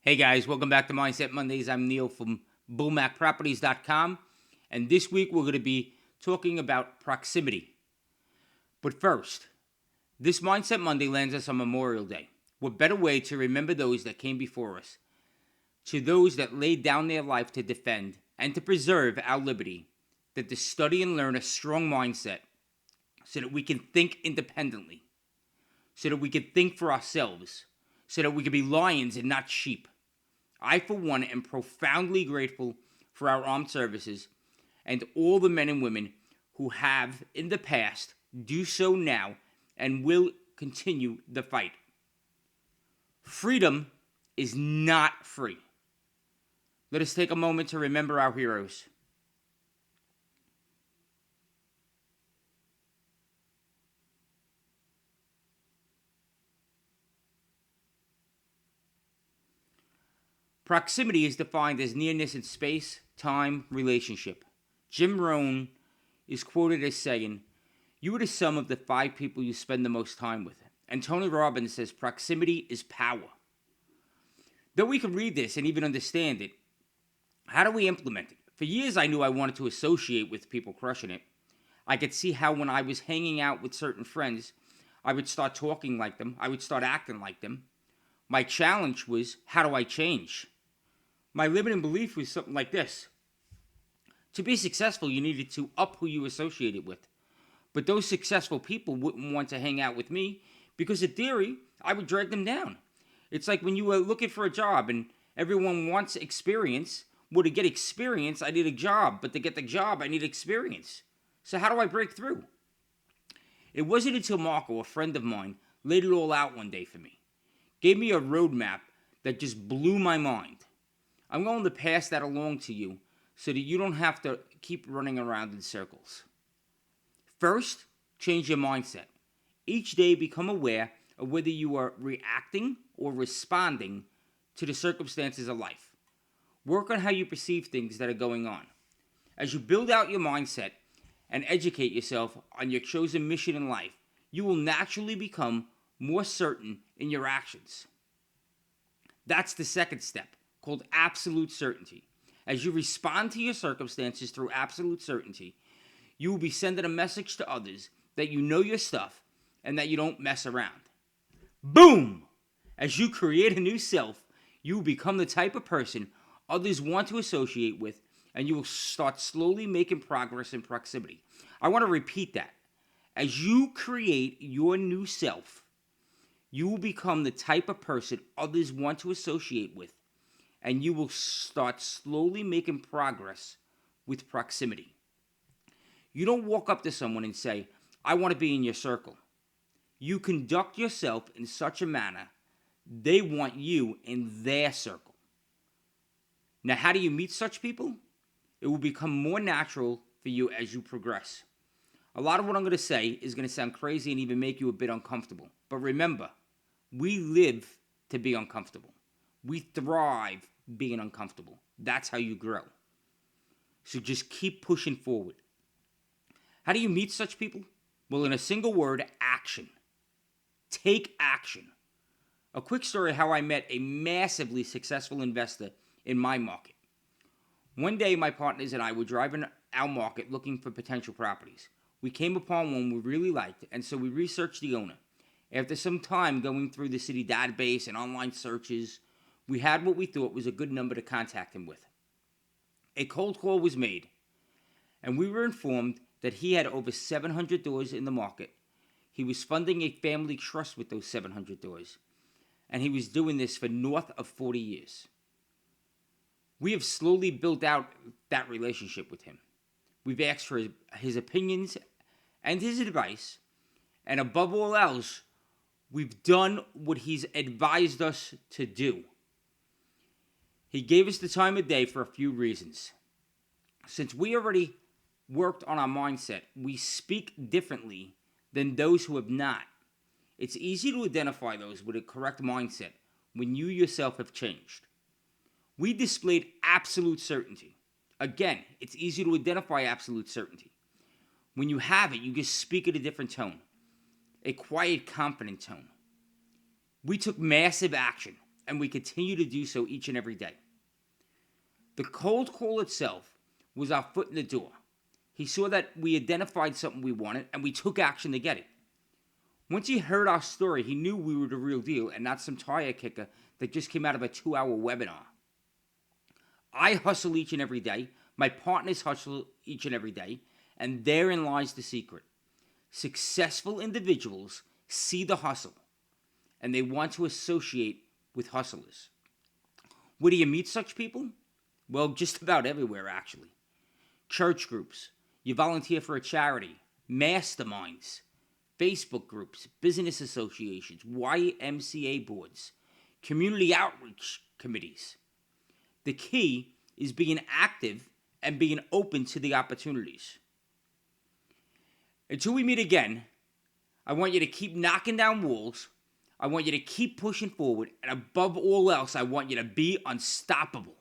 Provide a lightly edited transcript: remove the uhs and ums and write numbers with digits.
Hey guys, welcome back to Mindset Mondays. I'm Neil from BullMacProperties.com, and this week we're going to be talking about proximity. But first, this Mindset Monday lands us on Memorial Day. What better way to remember those that came before us, to those that laid down their life to defend and to preserve our liberty, than to study and learn a strong mindset so that we can think independently, so that we can think for ourselves, so that we can be lions and not sheep. I, for one, am profoundly grateful for our armed services and all the men and women who have in the past, do so now, and will continue the fight. Freedom is not free. Let us take a moment to remember our heroes. Proximity is defined as nearness in space, time, relationship. Jim Rohn is quoted as saying, "You are the sum of the 5 people you spend the most time with." And Tony Robbins says, "Proximity is power." Though we can read this and even understand it, how do we implement it? For years, I knew I wanted to associate with people crushing it. I could see how when I was hanging out with certain friends, I would start talking like them. I would start acting like them. My challenge was, how do I change? My limiting belief was something like this. To be successful, you needed to up who you associated with. But those successful people wouldn't want to hang out with me because, in theory, I would drag them down. It's like when you were looking for a job and everyone wants experience. Well, to get experience, I need a job. But to get the job, I need experience. So how do I break through? It wasn't until Marco, a friend of mine, laid it all out one day for me. Gave me a roadmap that just blew my mind. I'm going to pass that along to you so that you don't have to keep running around in circles. First, change your mindset. Each day, become aware of whether you are reacting or responding to the circumstances of life. Work on how you perceive things that are going on. As you build out your mindset and educate yourself on your chosen mission in life, you will naturally become more certain in your actions. That's the second step, called absolute certainty. As you respond to your circumstances through absolute certainty, you will be sending a message to others that you know your stuff and that you don't mess around. Boom! As you create a new self, you will become the type of person others want to associate with, and you will start slowly making progress in proximity. I want to repeat that. As you create your new self, you will become the type of person others want to associate with, and you will start slowly making progress with proximity. You don't walk up to someone and say, "I want to be in your circle." You conduct yourself in such a manner they want you in their circle. Now, how do you meet such people? It will become more natural for you as you progress. A lot of what I'm going to say is going to sound crazy and even make you a bit uncomfortable. But remember, we live to be uncomfortable. We thrive being uncomfortable. That's how you grow. So just keep pushing forward. How do you meet such people? Well, in a single word, action. Take action. A quick story how I met a massively successful investor in my market. One day, my partners and I were driving our market looking for potential properties. We came upon one we really liked, and so we researched the owner. After some time going through the city database and online searches, we had what we thought was a good number to contact him with. A cold call was made, and we were informed that he had over 700 doors in the market. He was funding a family trust with those 700 doors, and he was doing this for north of 40 years. We have slowly built out that relationship with him. We've asked for his opinions and his advice, and above all else, we've done what he's advised us to do. He gave us the time of day for a few reasons. Since we already worked on our mindset, we speak differently than those who have not. It's easy to identify those with a correct mindset when you yourself have changed. We displayed absolute certainty. Again, it's easy to identify absolute certainty. When you have it, you just speak at a different tone, a quiet, confident tone. We took massive action. and we continue to do so each and every day. The cold call itself was our foot in the door. He saw that we identified something we wanted, and we took action to get it. Once he heard our story, he knew we were the real deal and not some tire kicker that just came out of a 2-hour webinar. I hustle each and every day. My partners hustle each and every day. And therein lies the secret. Successful individuals see the hustle, and they want to associate with hustlers. Where do you meet such people? Well, just about everywhere, actually. Church groups. You volunteer for a charity. Masterminds. Facebook groups, business associations, YMCA boards, community outreach committees. The key is being active and being open to the opportunities. Until we meet again, I want you to keep knocking down walls. I want you to keep pushing forward. And above all else, I want you to be unstoppable.